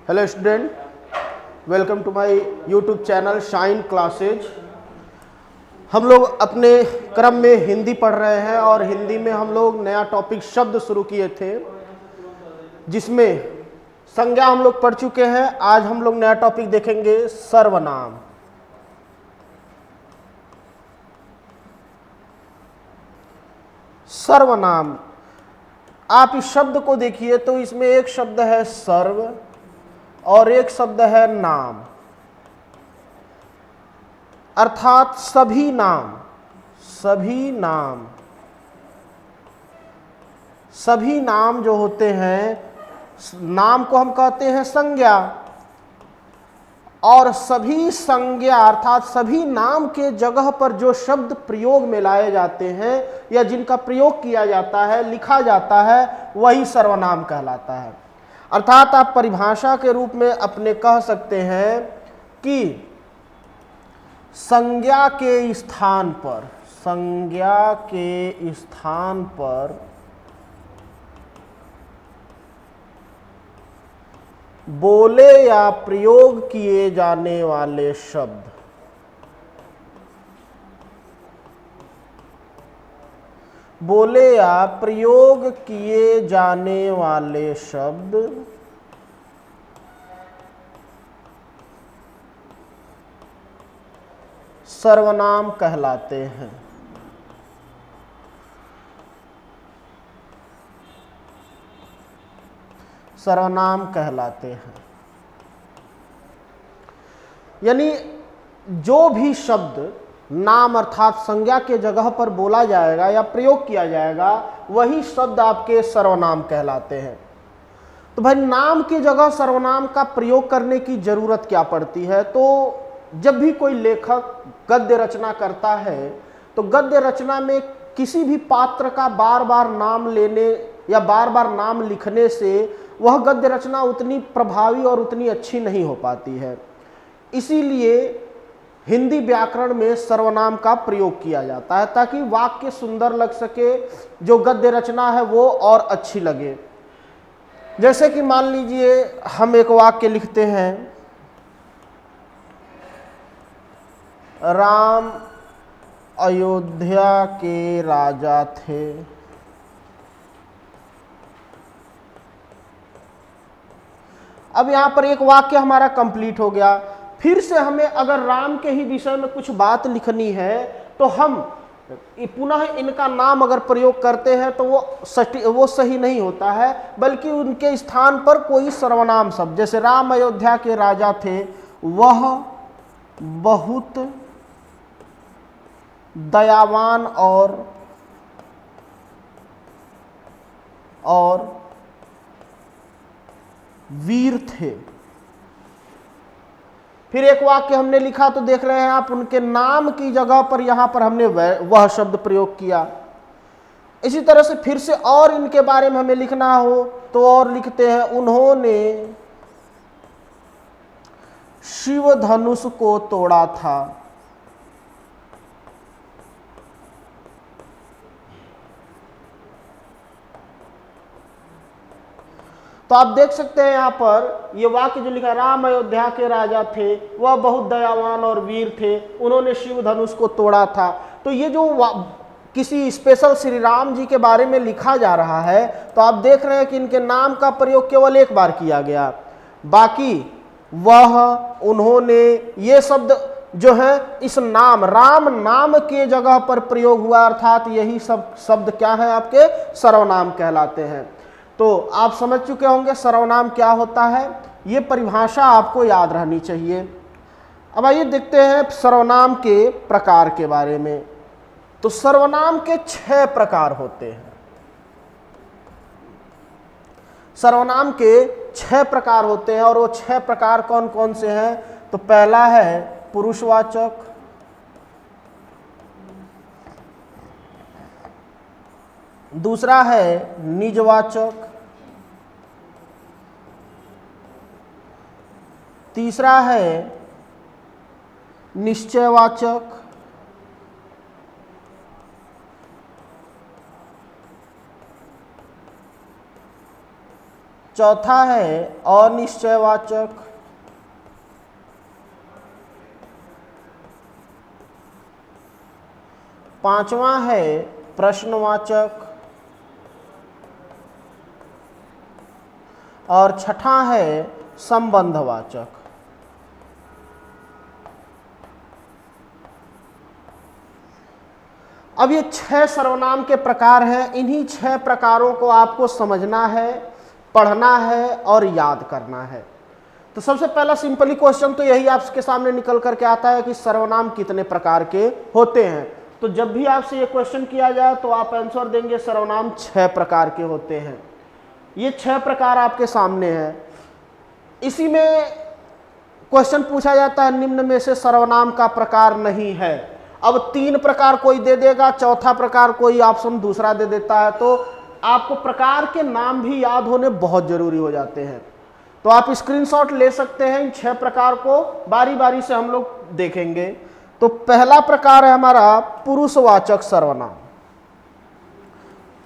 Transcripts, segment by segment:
Hello student, welcome to my YouTube channel Shine Classes. हम लोग अपने क्रम में हिंदी पढ़ रहे हैं और हिंदी में हम लोग नया टॉपिक शब्द शुरू किए थे, जिसमें संज्ञा हम लोग पढ़ चुके हैं। आज हम लोग नया टॉपिक देखेंगे सर्वनाम। सर्वनाम, आप इस शब्द को देखिए तो इसमें एक शब्द है सर्व और एक शब्द है नाम, अर्थात सभी नाम। सभी नाम, सभी नाम जो होते हैं, नाम को हम कहते हैं संज्ञा, और सभी संज्ञा अर्थात सभी नाम के जगह पर जो शब्द प्रयोग में लाए जाते हैं या जिनका प्रयोग किया जाता है, लिखा जाता है, वही सर्वनाम कहलाता है। अर्थात आप परिभाषा के रूप में अपने कह सकते हैं कि संज्ञा के स्थान पर, संज्ञा के स्थान पर बोले या प्रयोग किए जाने वाले शब्द, बोले या प्रयोग किए जाने वाले शब्द सर्वनाम कहलाते हैं। सर्वनाम कहलाते हैं। यानी जो भी शब्द नाम अर्थात संज्ञा के जगह पर बोला जाएगा या प्रयोग किया जाएगा, वही शब्द आपके सर्वनाम कहलाते हैं। तो भाई, नाम की जगह सर्वनाम का प्रयोग करने की जरूरत क्या पड़ती है? तो जब भी कोई लेखक गद्य रचना करता है तो गद्य रचना में किसी भी पात्र का बार बार नाम लेने या बार बार नाम लिखने से वह गद्य रचना उतनी प्रभावी और उतनी अच्छी नहीं हो पाती है। इसीलिए हिंदी व्याकरण में सर्वनाम का प्रयोग किया जाता है ताकि वाक्य सुंदर लग सके, जो गद्य रचना है वो और अच्छी लगे। जैसे कि मान लीजिए हम एक वाक्य लिखते हैं, राम अयोध्या के राजा थे। अब यहां पर एक वाक्य हमारा कंप्लीट हो गया। फिर से हमें अगर राम के ही विषय में कुछ बात लिखनी है तो हम पुनः इनका नाम अगर प्रयोग करते हैं तो वो सही नहीं होता है, बल्कि उनके स्थान पर कोई सर्वनाम शब्द, जैसे राम अयोध्या के राजा थे, वह बहुत दयावान और वीर थे। फिर एक वाक्य हमने लिखा तो देख रहे हैं आप, उनके नाम की जगह पर यहां पर हमने वह शब्द प्रयोग किया। इसी तरह से फिर से और इनके बारे में हमें लिखना हो तो और लिखते हैं, उन्होंने शिव धनुष को तोड़ा था। तो आप देख सकते हैं यहां पर ये वाक्य जो लिखा, राम अयोध्या के राजा थे, वह बहुत दयावान और वीर थे, उन्होंने शिव धनुष को तोड़ा था। तो ये जो किसी स्पेशल श्री राम जी के बारे में लिखा जा रहा है, तो आप देख रहे हैं कि इनके नाम का प्रयोग केवल एक बार किया गया, बाकी वह, उन्होंने, ये शब्द जो है इस नाम, राम नाम के जगह पर प्रयोग हुआ, अर्थात यही सब शब्द क्या है, आपके सर्वनाम कहलाते हैं। तो आप समझ चुके होंगे सर्वनाम क्या होता है। ये परिभाषा आपको याद रहनी चाहिए। अब आइए देखते हैं सर्वनाम के प्रकार के बारे में। तो सर्वनाम के 6 प्रकार होते हैं। सर्वनाम के 6 प्रकार होते हैं, और वो 6 प्रकार कौन कौन से हैं? तो पहला है पुरुषवाचक, दूसरा है निजवाचक, तीसरा है निश्चयवाचक, चौथा है अनिश्चयवाचक, पांचवा है प्रश्नवाचक और छठा है संबंधवाचक। अब ये 6 सर्वनाम के प्रकार हैं। इन्हीं 6 प्रकारों को आपको समझना है, पढ़ना है और याद करना है। तो सबसे पहला सिंपली क्वेश्चन तो यही आपके सामने निकल करके आता है कि सर्वनाम कितने प्रकार के होते हैं। तो जब भी आपसे ये क्वेश्चन किया जाए तो आप आंसर देंगे सर्वनाम 6 प्रकार के होते हैं। ये 6 प्रकार आपके सामने हैं। इसी में क्वेश्चन पूछा जाता है निम्न में से सर्वनाम का प्रकार नहीं है। अब 3 प्रकार कोई दे देगा, चौथा प्रकार कोई ऑप्शन दूसरा दे देता है, तो आपको प्रकार के नाम भी याद होने बहुत जरूरी हो जाते हैं। तो आप स्क्रीनशॉट ले सकते हैं। इन 6 प्रकार को बारी बारी से हम लोग देखेंगे। तो पहला प्रकार है हमारा पुरुषवाचक सर्वनाम।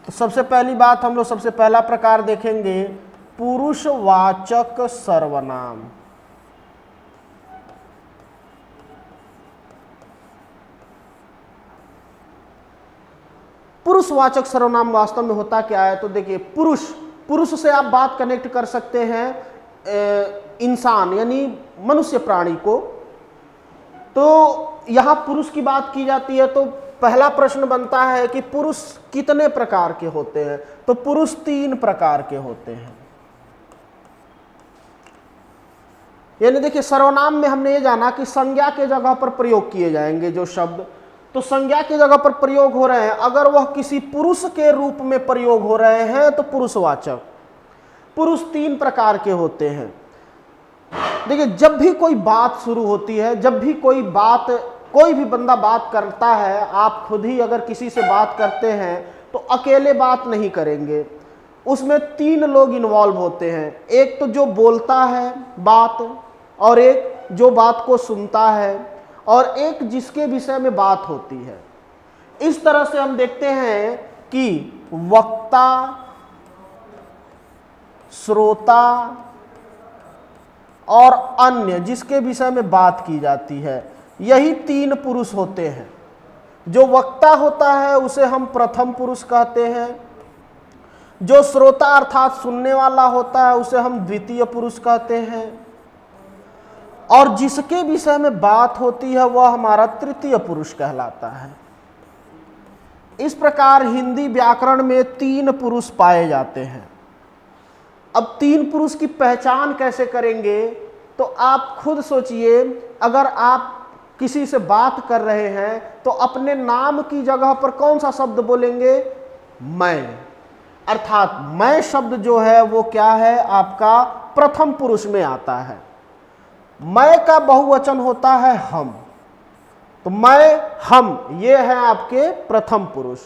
तो सबसे पहली बात हम लोग सबसे पहला प्रकार देखेंगे पुरुषवाचक सर्वनाम। पुरुषवाचक सर्वनाम वास्तव में होता क्या है? तो देखिए, पुरुष से आप बात कनेक्ट कर सकते हैं इंसान यानी मनुष्य प्राणी को। तो यहां पुरुष की बात की जाती है तो पहला प्रश्न बनता है कि पुरुष कितने प्रकार के होते हैं? तो पुरुष 3 प्रकार के होते हैं। यानी देखिए, सर्वनाम में हमने ये जाना कि संज्ञा के जगह पर प्रयोग किए जाएंगे जो शब्द, तो संज्ञा की जगह पर प्रयोग हो रहे हैं, अगर वह किसी पुरुष के रूप में प्रयोग हो रहे हैं तो पुरुषवाचक। पुरुष 3 प्रकार के होते हैं। देखिए, जब भी कोई बात शुरू होती है, जब भी कोई भी बंदा बात करता है, आप खुद ही अगर किसी से बात करते हैं तो अकेले बात नहीं करेंगे, उसमें 3 लोग इन्वॉल्व होते हैं। एक तो जो बोलता है बात, और एक जो बात को सुनता है, और एक जिसके विषय में बात होती है। इस तरह से हम देखते हैं कि वक्ता, श्रोता और अन्य जिसके विषय में बात की जाती है, यही 3 पुरुष होते हैं। जो वक्ता होता है उसे हम प्रथम पुरुष कहते हैं। जो श्रोता अर्थात सुनने वाला होता है उसे हम द्वितीय पुरुष कहते हैं। और जिसके विषय में बात होती है वह हमारा तृतीय पुरुष कहलाता है। इस प्रकार हिंदी व्याकरण में 3 पुरुष पाए जाते हैं। अब 3 पुरुष की पहचान कैसे करेंगे? तो आप खुद सोचिए, अगर आप किसी से बात कर रहे हैं तो अपने नाम की जगह पर कौन सा शब्द बोलेंगे? मैं। अर्थात मैं शब्द जो है वो क्या है? आपका प्रथम पुरुष में आता है। मैं का बहुवचन होता है हम। तो मैं, हम, ये है आपके प्रथम पुरुष।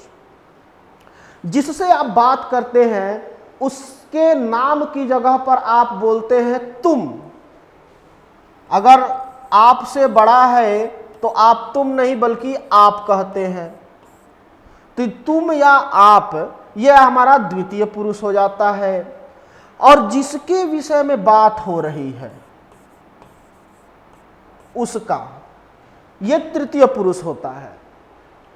जिससे आप बात करते हैं उसके नाम की जगह पर आप बोलते हैं तुम। अगर आपसे बड़ा है तो आप तुम नहीं बल्कि आप कहते हैं। तो तुम या आप, यह हमारा द्वितीय पुरुष हो जाता है। और जिसके विषय में बात हो रही है उसका, यह तृतीय पुरुष होता है।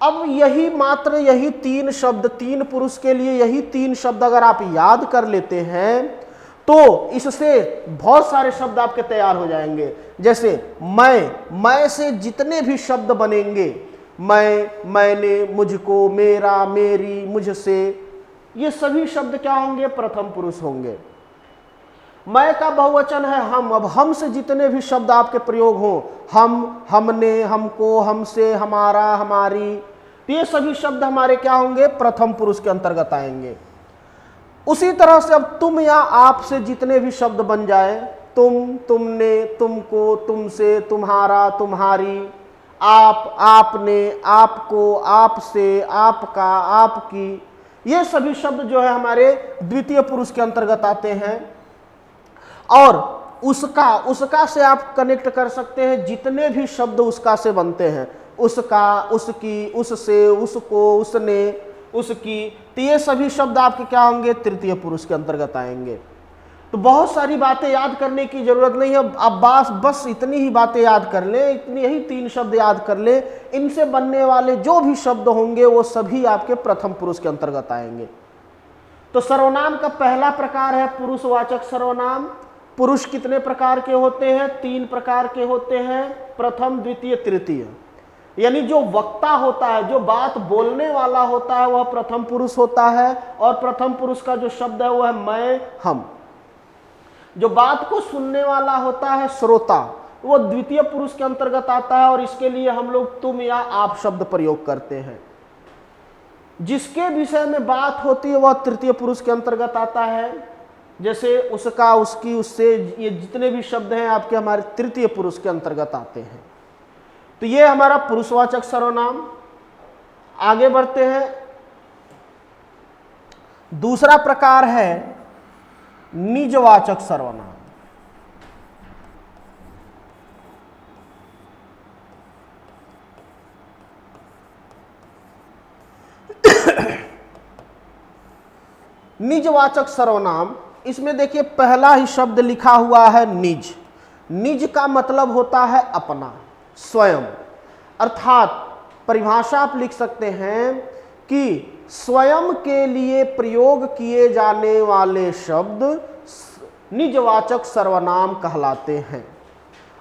अब यही 3 शब्द, 3 पुरुष के लिए यही 3 शब्द अगर आप याद कर लेते हैं तो इससे बहुत सारे शब्द आपके तैयार हो जाएंगे। जैसे मैं से जितने भी शब्द बनेंगे, मैं, मैंने, मुझको, मेरा, मेरी, मुझसे, ये सभी शब्द क्या होंगे? प्रथम पुरुष होंगे। मैं का बहुवचन है हम। अब हम से जितने भी शब्द आपके प्रयोग हो, हम, हमने, हमको, हमसे, हमारा, हमारी, तो ये सभी शब्द हमारे क्या होंगे? प्रथम पुरुष के अंतर्गत आएंगे। उसी तरह से अब तुम या आप से जितने भी शब्द बन जाए, तुम, तुमने, तुमको, तुमसे, तुम्हारा, तुम्हारी, आप, आपने, आपको, आपसे, आपका, आपकी, ये सभी शब्द जो है हमारे द्वितीय पुरुष के अंतर्गत आते हैं। और उसका से आप कनेक्ट कर सकते हैं जितने भी शब्द उसका से बनते हैं, उसका, उसकी, उससे, उसको, उसने, उसकी, तो ये सभी शब्द आपके क्या होंगे? तृतीय पुरुष के अंतर्गत आएंगे। तो बहुत सारी बातें याद करने की जरूरत नहीं है, आप बस इतनी ही बातें याद कर ले, इतनी ही 3 शब्द याद कर ले। इनसे बनने वाले जो भी शब्द होंगे वो सभी आपके प्रथम पुरुष के अंतर्गत आएंगे। तो सर्वनाम का पहला प्रकार है पुरुषवाचक सर्वनाम। पुरुष कितने प्रकार के होते हैं? 3 प्रकार के होते हैं, प्रथम, द्वितीय, तृतीय। यानी जो वक्ता होता है, जो बात बोलने वाला होता है, वह प्रथम पुरुष होता है। और प्रथम पुरुष का जो शब्द है वह है मैं, हम। जो बात को सुनने वाला होता है, श्रोता, वो द्वितीय पुरुष के अंतर्गत आता है और इसके लिए हम लोग तुम या आप शब्द प्रयोग करते हैं। जिसके विषय में बात होती है वह तृतीय पुरुष के अंतर्गत आता है, जैसे उसका, उसकी, उससे, ये जितने भी शब्द हैं आपके हमारे तृतीय पुरुष के अंतर्गत आते हैं। तो ये हमारा पुरुषवाचक सर्वनाम। आगे बढ़ते हैं। दूसरा प्रकार है निजवाचक सर्वनाम। निजवाचक सर्वनाम, इसमें देखिए पहला ही शब्द लिखा हुआ है निज। निज का मतलब होता है अपना, स्वयं। अर्थात परिभाषा आप लिख सकते हैं कि स्वयं के लिए प्रयोग किए जाने वाले शब्द निजवाचक सर्वनाम कहलाते हैं।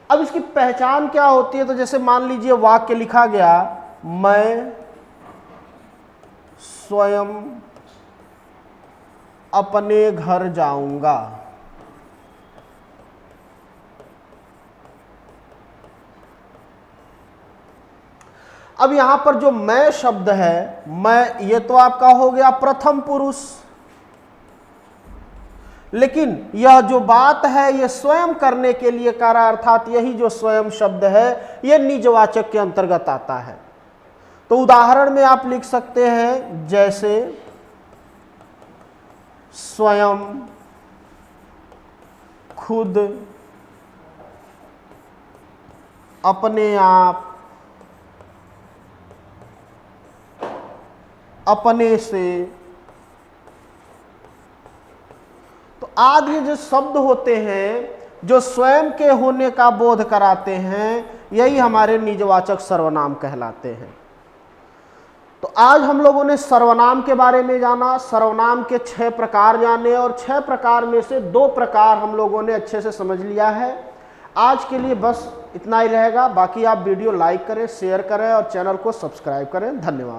अब इसकी पहचान क्या होती है? तो जैसे मान लीजिए वाक्य लिखा गया, मैं स्वयं अपने घर जाऊंगा। अब यहां पर जो मैं शब्द है, मैं, ये तो आपका हो गया प्रथम पुरुष। लेकिन यह जो बात है ये स्वयं करने के लिए कर रहा, अर्थात यही जो स्वयं शब्द है ये निजवाचक के अंतर्गत आता है। तो उदाहरण में आप लिख सकते हैं, जैसे स्वयं, खुद, अपने आप, अपने से। तो आदि जो शब्द होते हैं जो स्वयं के होने का बोध कराते हैं, यही हमारे निजवाचक सर्वनाम कहलाते हैं। तो आज हम लोगों ने सर्वनाम के बारे में जाना, सर्वनाम के 6 प्रकार जाने और 6 प्रकार में से 2 प्रकार हम लोगों ने अच्छे से समझ लिया है। आज के लिए बस इतना ही रहेगा। बाकी आप वीडियो लाइक करें, शेयर करें और चैनल को सब्सक्राइब करें। धन्यवाद।